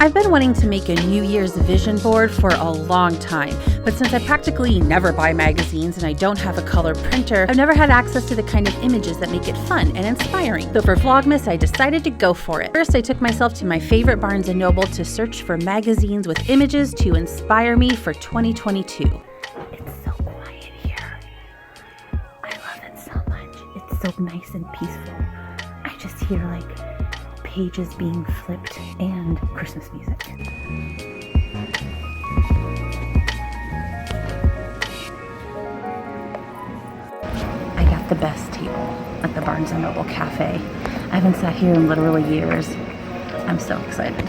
I've been wanting to make a New Year's vision board for a long time, but since I practically never buy magazines and I don't have a color printer, I've never had access to the kind of images that make it fun and inspiring. So for Vlogmas, I decided to go for it. First, I took myself to my favorite Barnes & Noble to search for magazines with images to inspire me for 2022. It's so quiet here. I love it so much. It's so nice and peaceful. I just hear like pages being flipped and Christmas music. I got the best table at the Barnes & Noble Cafe. I haven't sat here in literally years. I'm so excited.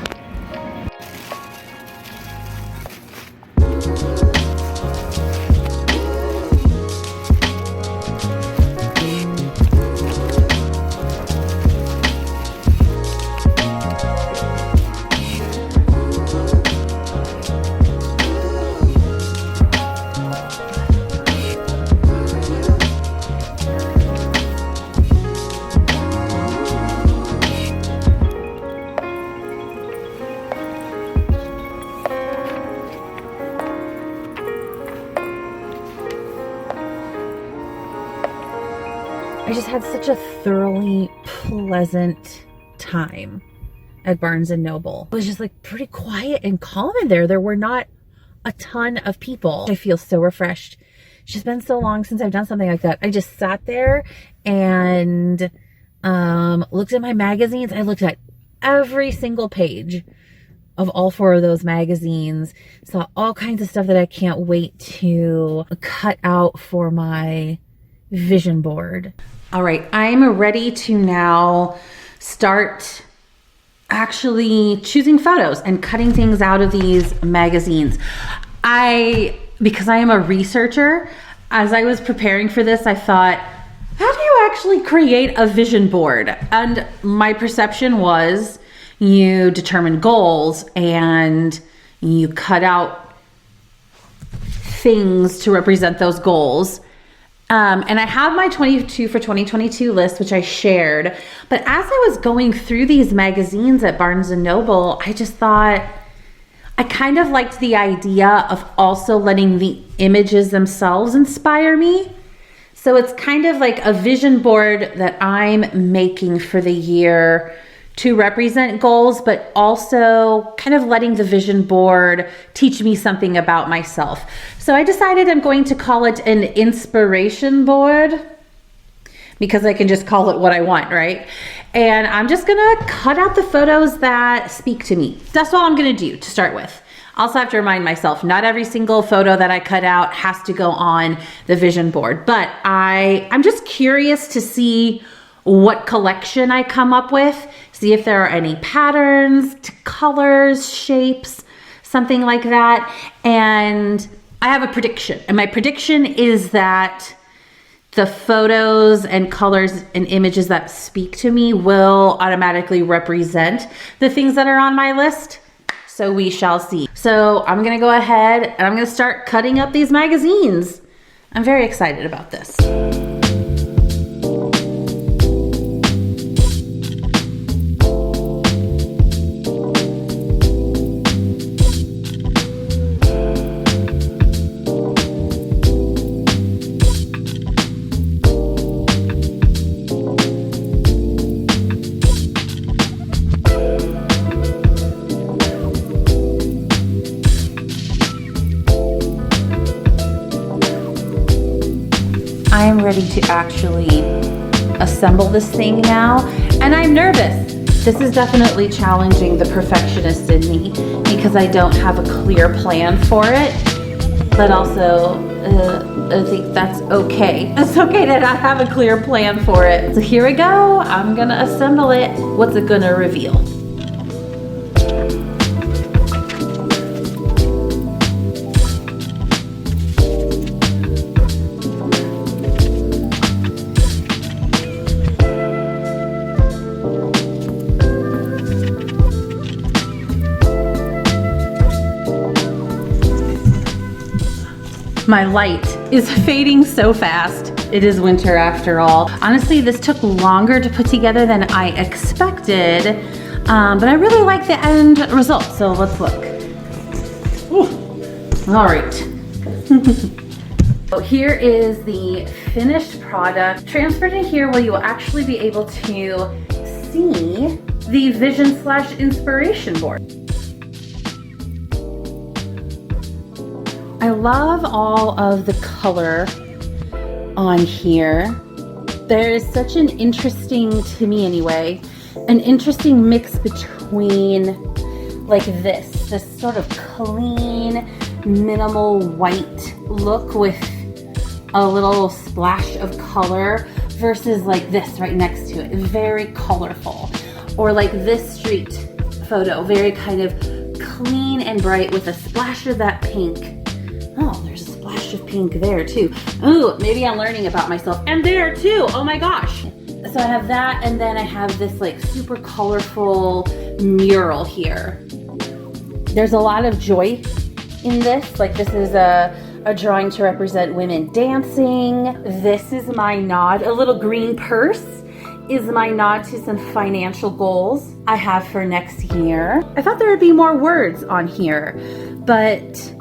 I just had such a thoroughly pleasant time at Barnes & Noble. It was just like pretty quiet and calm in there. There were not a ton of people. I feel so refreshed. It's just been so long since I've done something like that. I just sat there and looked at my magazines. I looked at every single page of all 4 of those magazines. Saw all kinds of stuff that I can't wait to cut out for my vision board. All right, I'm ready to now start actually choosing photos and cutting things out of these magazines. Because I am a researcher, as I was preparing for this, I thought, how do you actually create a vision board? And my perception was you determine goals and you cut out things to represent those goals. And I have my 22 for 2022 list, which I shared. But as I was going through these magazines at Barnes & Noble, I just thought, I kind of liked the idea of also letting the images themselves inspire me. So it's kind of like a vision board that I'm making for the year to represent goals, but also kind of letting the vision board teach me something about myself. So I decided I'm going to call it an inspiration board because I can just call it what I want, right? And I'm just gonna cut out the photos that speak to me. That's all I'm gonna do to start with. I also have to remind myself, not every single photo that I cut out has to go on the vision board, but I'm just curious to see what collection I come up with, see if there are any patterns, colors, shapes, something like that. And I have a prediction. And my prediction is that the photos and colors and images that speak to me will automatically represent the things that are on my list. So we shall see. So I'm gonna go ahead and I'm gonna start cutting up these magazines. I'm very excited about this. I am ready to actually assemble this thing now, and I'm nervous. This is definitely challenging the perfectionist in me because I don't have a clear plan for it, but also I think that's okay. It's okay to not have a clear plan for it. So here we go. I'm gonna assemble it. What's it gonna reveal? My light is fading so fast. It is winter after all. Honestly, this took longer to put together than I expected. But I really like the end result, so let's look. Ooh. All right. So here is the finished product. Transferred in here where you will actually be able to see the vision/inspiration board. I love all of the color on here. There is such an interesting, to me anyway, an interesting mix between like this sort of clean, minimal white look with a little splash of color versus like this right next to it, very colorful. Or like this street photo, very kind of clean and bright with a splash of that pink. Oh, there's a splash of pink there too. Ooh, maybe I'm learning about myself. And there too, oh my gosh. So I have that, and then I have this like super colorful mural here. There's a lot of joy in this. Like this is a drawing to represent women dancing. This is my nod. A little green purse is my nod to some financial goals I have for next year. I thought there would be more words on here, but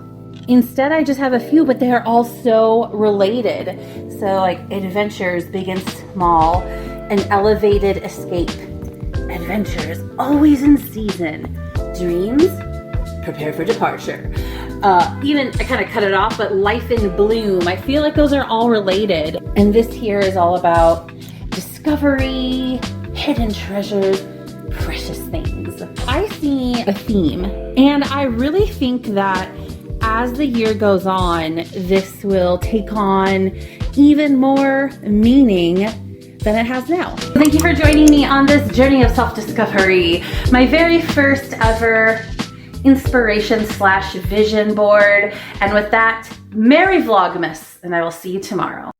instead I just have a few, but they are all so related. So like adventures, big and small, an elevated escape, adventures, always in season, dreams, prepare for departure. Even, I kind of cut it off, but life in bloom. I feel like those are all related. And this here is all about discovery, hidden treasures, precious things. I see a theme, and I really think that as the year goes on, this will take on even more meaning than it has now. Thank you for joining me on this journey of self-discovery. My very first ever inspiration/vision board. And with that, Merry Vlogmas, and I will see you tomorrow.